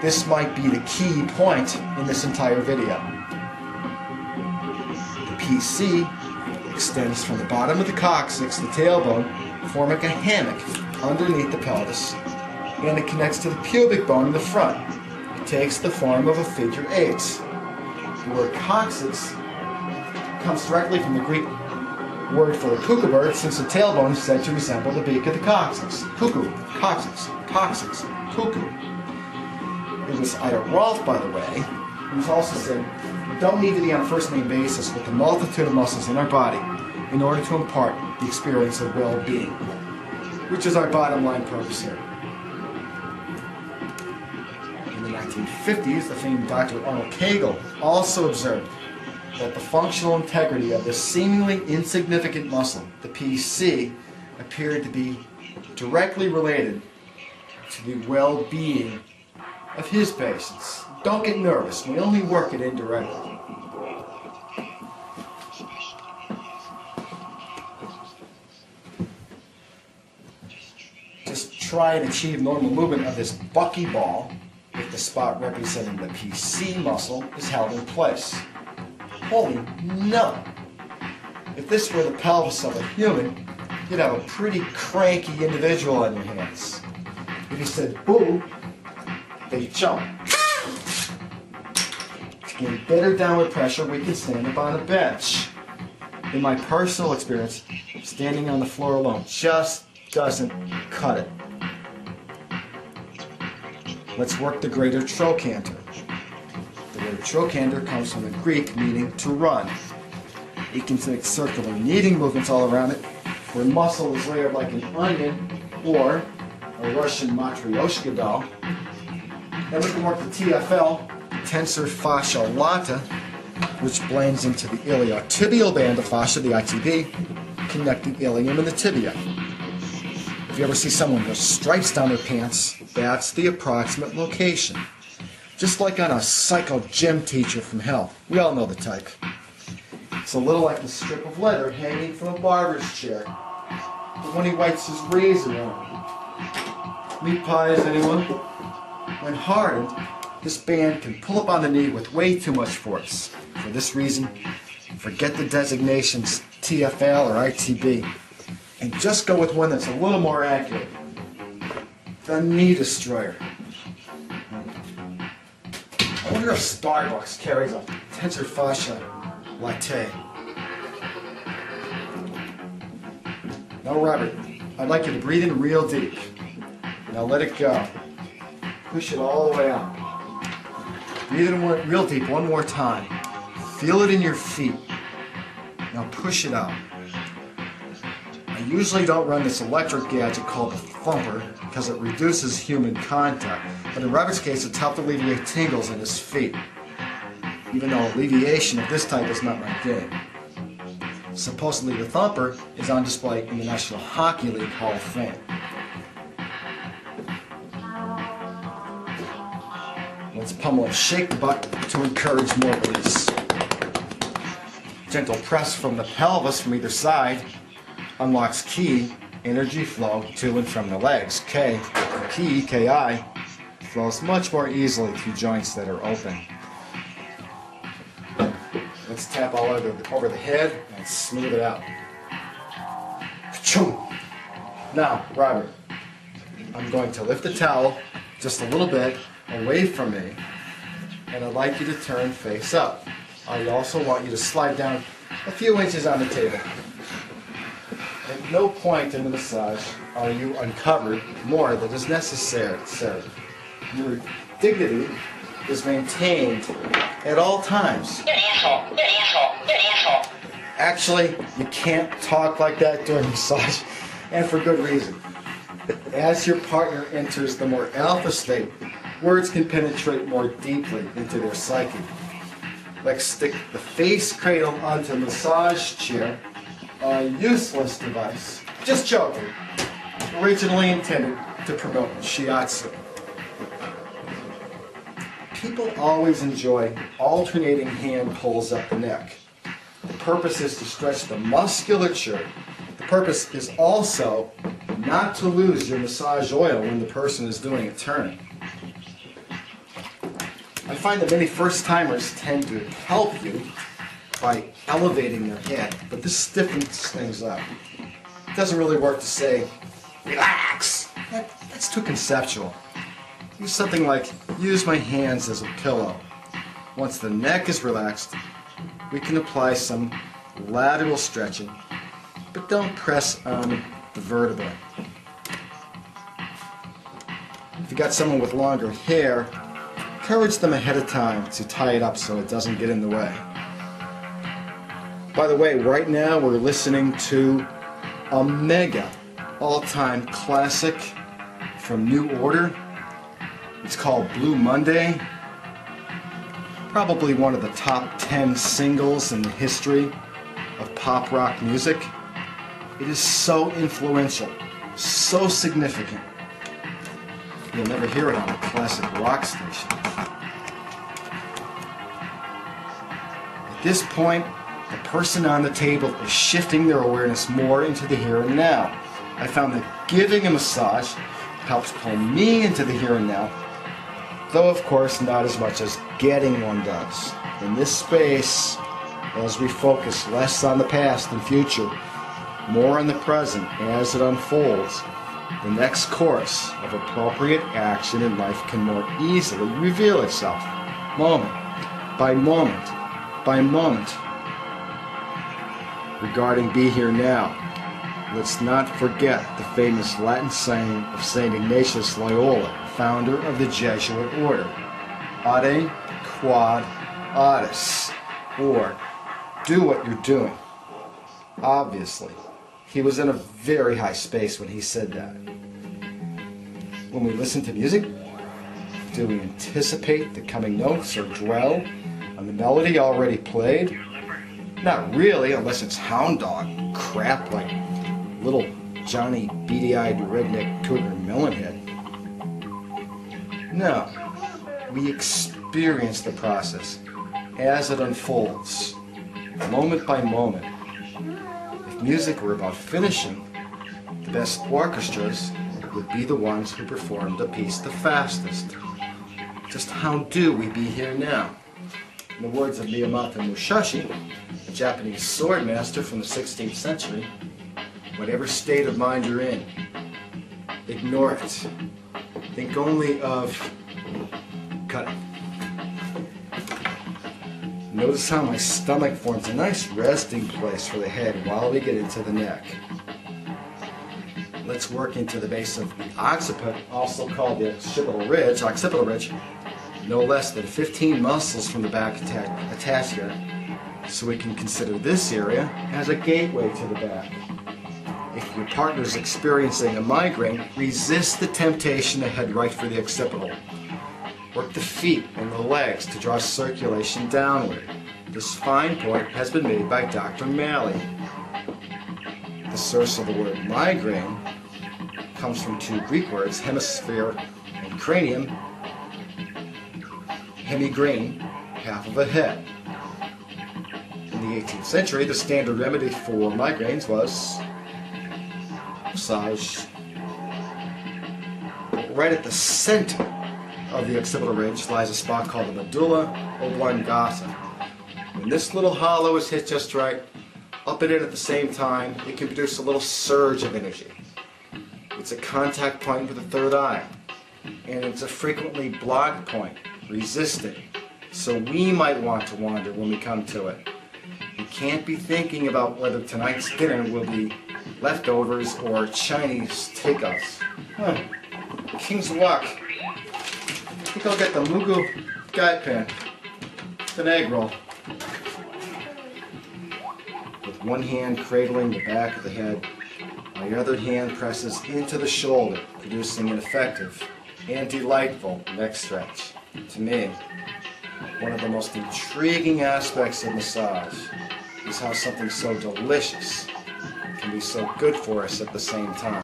this might be the key point in this entire video. The PC extends from the bottom of the coccyx, the tailbone, forming a hammock underneath the pelvis, and it connects to the pubic bone in the front. It takes the form of a figure 8. The word coccyx comes directly from the Greek word for the cuckoo bird, since the tailbone is said to resemble the beak of the coccyx. Cuckoo, coccyx, coccyx, cuckoo. It was Ida Rolf, by the way, who's also said, we don't need to be on a first-name basis with the multitude of muscles in our body in order to impart the experience of well-being, which is our bottom line purpose here. In the 1950s, the famed Dr. Arnold Kegel also observed that the functional integrity of this seemingly insignificant muscle, the PC, appeared to be directly related to the well-being of his patients. Don't get nervous, we only work it indirectly. Just try and achieve normal movement of this buckyball if the spot representing the PC muscle is held in place. Holy no! If this were the pelvis of a human, you'd have a pretty cranky individual on your hands. If you said boo, they jump. To gain better downward pressure, we can stand up on a bench. In my personal experience, standing on the floor alone just doesn't cut it. Let's work the greater trochanter. The word trochanter comes from the Greek meaning to run. You can make circular kneading movements all around it, where muscle is layered like an onion or a Russian matryoshka doll. Then we can work the TFL, tensor fascia lata, which blends into the iliotibial band of fascia, the ITB, connecting ilium and the tibia. If you ever see someone with stripes down their pants, that's the approximate location. Just like on a psycho gym teacher from hell. We all know the type. It's a little like a strip of leather hanging from a barber's chair, but when he wipes his razor on. Meat pies, anyone? When hardened, this band can pull up on the knee with way too much force. For this reason, forget the designations TFL or ITB, and just go with one that's a little more accurate. The knee destroyer. I wonder if Starbucks carries a tensor fascia latte. Now, Robert, I'd like you to breathe in real deep. Now let it go. Push it all the way out. Breathe in real deep one more time. Feel it in your feet. Now push it out. I usually don't run this electric gadget called the thumper because it reduces human contact, but in Robert's case it's helped alleviate tingles in his feet, even though alleviation of this type is not my game. Supposedly the thumper is on display in the National Hockey League Hall of Fame. Let's pummel and shake the butt to encourage more release. Gentle press from the pelvis from either side unlocks key energy flow to and from the legs. K, Ki, flows much more easily through joints that are open. Let's tap all over the head and smooth it out. Now, Robert, I'm going to lift the towel just a little bit away from me, and I'd like you to turn face up. I also want you to slide down a few inches on the table. At no point in the massage are you uncovered more than is necessary. Your dignity is maintained at all times. Actually, you can't talk like that during massage, and for good reason. As your partner enters the more alpha state, words can penetrate more deeply into their psyche. Like stick the face cradle onto a massage chair, a useless device. Just joking. Originally intended to promote shiatsu. People always enjoy alternating hand pulls up the neck. The purpose is to stretch the musculature. The purpose is also not to lose your massage oil when the person is doing a turn. I find that many first-timers tend to help you by elevating their head, but this stiffens things up. It doesn't really work to say, relax. That's too conceptual. Use something like, use my hands as a pillow. Once the neck is relaxed, we can apply some lateral stretching, but don't press on the vertebrae. If you got someone with longer hair, encourage them ahead of time to tie it up so it doesn't get in the way. By the way, right now we're listening to a mega all-time classic from New Order. It's called Blue Monday. Probably one of the top 10 singles in the history of pop rock music. It is so influential, so significant. You'll never hear it on a classic rock station. At this point, the person on the table is shifting their awareness more into the here and now. I found that giving a massage helps pull me into the here and now, though of course not as much as getting one does. In this space, as we focus less on the past and future, more on the present as it unfolds, the next course of appropriate action in life can more easily reveal itself, moment by moment by moment. Regarding Be Here Now, let's not forget the famous Latin saying of St. Ignatius Loyola, founder of the Jesuit order, Ade quod adis, or do what you're doing. Obviously, he was in a very high space when he said that. When we listen to music, do we anticipate the coming notes or dwell on the melody already played? Not really, unless it's hound dog crap like little Johnny beady-eyed redneck cougar melonhead. No, we experience the process as it unfolds, moment by moment. If music were about finishing, the best orchestras would be the ones who performed a piece the fastest. Just how do we be here now? In the words of Miyamoto Musashi, a Japanese sword master from the 16th century, whatever state of mind you're in, ignore it. Think only of cutting. Notice how my stomach forms a nice resting place for the head while we get into the neck. Let's work into the base of the occiput, also called the occipital ridge, no less than 15 muscles from the back attached here, so we can consider this area as a gateway to the back. If your partner is experiencing a migraine, resist the temptation to head right for the occipital. Work the feet and the legs to draw circulation downward. This fine point has been made by Dr. Malley. The source of the word migraine comes from two Greek words, hemisphere and cranium. Hemigrain, half of a head. In the 18th century, the standard remedy for migraines was massage. Right at the center of the occipital ridge lies a spot called the medulla oblongata. When this little hollow is hit just right, up and in at the same time, it can produce a little surge of energy. It's a contact point with the third eye, and it's a frequently blocked point, resisted, so we might want to wander when we come to it. You can't be thinking about whether tonight's dinner will be leftovers or Chinese takeouts. King's Luck. I think I'll get the Mugu Gai Pan. It's an egg roll. With one hand cradling the back of the head, my other hand presses into the shoulder, producing an effective and delightful neck stretch. To me, one of the most intriguing aspects of massage is how something so delicious can be so good for us at the same time.